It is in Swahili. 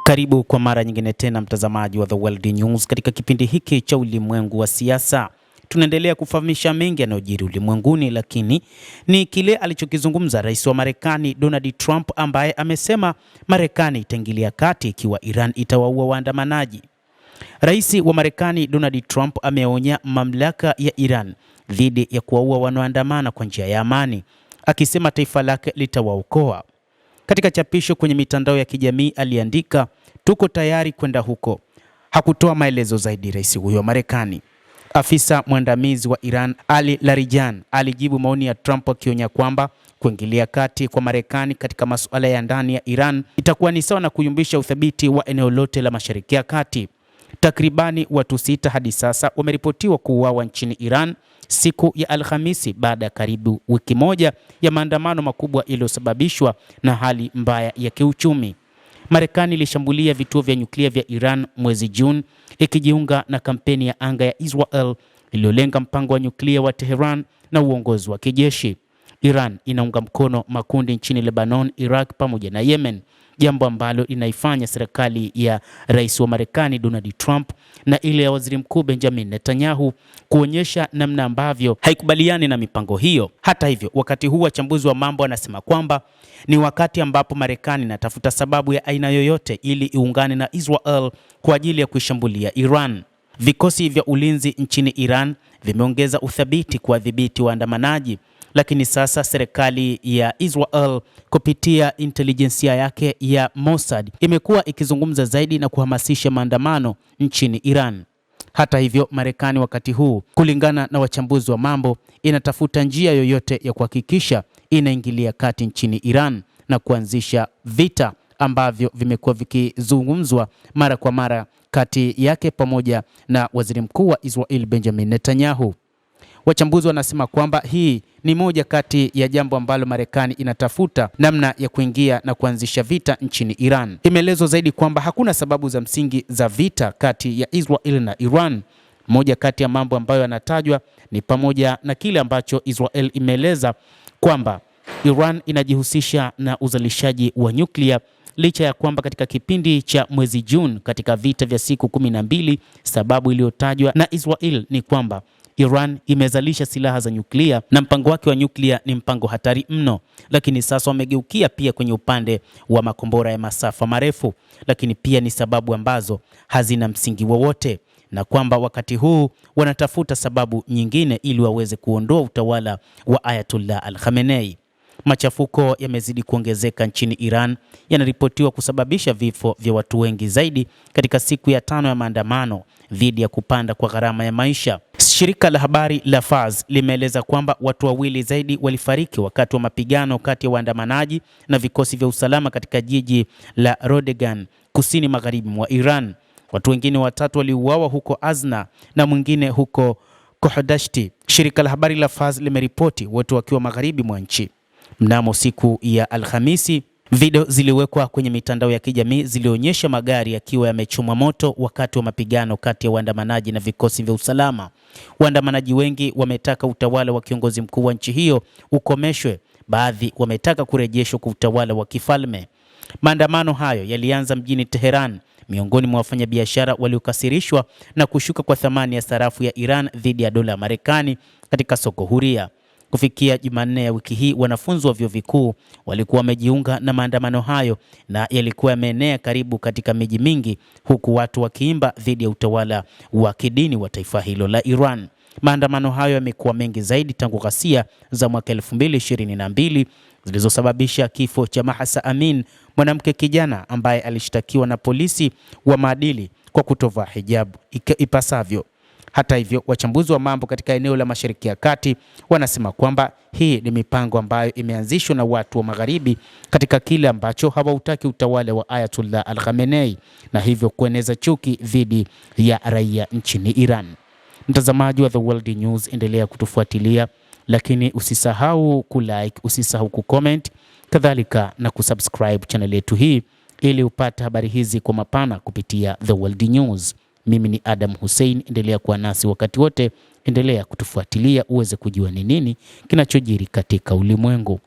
Karibu kwa mara nyingine tena mtazamaji wa The World News katika kipindi hiki cha ulimwengu wa siasa. Tunaendelea kufahamisha mengi yanayojiri ulimwenguni, lakini ni kile alichokizungumza rais wa Marekani Donald Trump, ambaye amesema Marekani itaingilia kati ikiwa Iran itawaua waandamanaji. Rais wa Marekani Donald Trump ameonya mamlaka ya Iran dhidi ya kuwaua wanaoandamana kwa njia ya amani, akisema taifa lake litawaokoa. Katika chapisho kwenye mitandao ya kijamii aliandika, "Tuko tayari kwenda huko." Hakutoa maelezo zaidi rais huyo wa Marekani. Afisa mwandamizi wa Iran Ali Larijani alijibu maoni ya Trump akionya kwamba kuingilia kati kwa Marekani katika masuala ya ndani ya Iran itakuwa ni sawa na kuyumbisha uthabiti wa eneo lote la Mashariki ya Kati. Takribani watu 6 hadi sasa wameripotiwa kuuawa nchini Iran siku ya Alhamisi baada ya karibu wiki moja ya maandamano makubwa iliyosababishwa na hali mbaya ya kiuchumi. Marekani ilishambulia vituo vya nyuklia vya Iran mwezi Juni, ikijiunga na kampeni ya anga ya Israel iliyolenga mpango wa nyuklia wa Tehran na uongozi wa kijeshi. Iran inaunga mkono makundi nchini Lebanon, Iraq pamoja na Yemen, jambo ambalo inaifanya serikali ya rais wa Marekani Donald Trump na ile ya waziri mkuu Benjamin Netanyahu kuonyesha namna ambavyo haikubaliani na mipango hiyo. Hata hivyo, wakati huu wachambuzi wa mambo wanasema kwamba ni wakati ambapo Marekani inatafuta sababu ya aina yoyote ili iungane na Israel kwa ajili ya kuishambulia Iran. Vikosi vya ulinzi nchini Iran vimeongeza uthabiti kuwadhibiti waandamanaji, lakini sasa serikali ya Israel kupitia intelijensia yake ya Mossad imekuwa ikizungumza zaidi na kuhamasisha maandamano nchini Iran. Hata hivyo, Marekani wakati huu, kulingana na wachambuzi wa mambo, inatafuta njia yoyote ya kuhakikisha inaingilia kati nchini Iran na kuanzisha vita ambavyo vimekuwa vikizungumzwa mara kwa mara kati yake pamoja na waziri mkuu wa Israel Benjamin Netanyahu. Wachambuzi wanasema kwamba hii ni moja kati ya jambo ambalo Marekani inatafuta namna ya kuingia na kuanzisha vita nchini Iran. Imeelezwa zaidi kwamba hakuna sababu za msingi za vita kati ya Israel na Iran. Moja kati ya mambo ambayo yanatajwa ni pamoja na kile ambacho Israel imeeleza kwamba Iran inajihusisha na uzalishaji wa nyuklia, licha ya kwamba katika kipindi cha mwezi Juni katika vita vya siku 12, sababu iliyotajwa na Israel ni kwamba Iran imezalisha silaha za nyuklia na mpango wake wa nyuklia ni mpango hatari mno, lakini sasa wamegeukia pia kwenye upande wa makombora ya masafa marefu, lakini pia ni sababu ambazo hazina msingi wowote, na kwamba wakati huu wanatafuta sababu nyingine ili waweze kuondoa utawala wa Ayatollah Al-Khamenei. Machafuko yamezidi kuongezeka nchini Iran, yanaripotiwa kusababisha vifo vya watu wengi zaidi katika siku ya 5 ya maandamano dhidi ya kupanda kwa gharama ya maisha. Shirika la habari la Fars limeeleza kwamba watu 2 zaidi walifariki wakati wa mapigano kati ya waandamanaji na vikosi vya usalama katika jiji la Rodegan, kusini magharibi mwa Iran. Watu wengine 3 waliuawa huko Azna na mwingine huko Kohdashti. Shirika la habari la Fars limeripoti wote wakiwa magharibi mwa nchi. Mnamo siku ya Alhamisi, video ziliwekwa kwenye mitandao ya kijamii zilionyesha magari yakiwa yamechomwa moto wakati wa mapigano kati ya waandamanaji na vikosi vya usalama. Waandamanaji wengi wametaka utawala wa kiongozi mkuu wa nchi hiyo ukomeshwe. Baadhi wametaka kurejeshwa kwa utawala wa kifalme. Maandamano hayo yalianza mjini Tehran, miongoni mwa wafanyabiashara waliokasirishwa na kushuka kwa thamani ya sarafu ya Iran dhidi ya dola ya Marekani katika soko huria. Kufikia Jumanne ya wiki hii, wanafunzi wa vyuo vikuu walikuwa wamejiunga na maandamano hayo na yalikuwa yameenea karibu katika miji mingi, huku watu wakiimba dhidi ya utawala wa kidini wa taifa hilo la Iran. Maandamano hayo yamekuwa mengi zaidi tangu ghasia za mwaka 2022 zilizosababisha kifo cha Mahsa Amin, mwanamke kijana ambaye alishtakiwa na polisi wa maadili kwa kutovaa hijabu ipasavyo. Hata hivyo, wachambuzi wa mambo katika eneo la Mashariki ya Kati wanasema kwamba hii ni mipango ambayo imeanzishwa na watu wa Magharibi katika kile ambacho hawautaki utawala wa Ayatollah Al-Khamenei, na hivyo kueneza chuki dhidi ya raia nchini Iran. Mtazamaji wa The World News, endelea kutufuatilia, lakini usisahau kulike, usisahau kucomment, kadhalika na kusubscribe channel yetu hii ili upate habari hizi kwa mapana kupitia The World News. Mimi ni Adam Hussein, endelea kuwa nasi wakati wote, endelea kutufuatilia uweze kujua ni nini kinachojiri katika ulimwengu.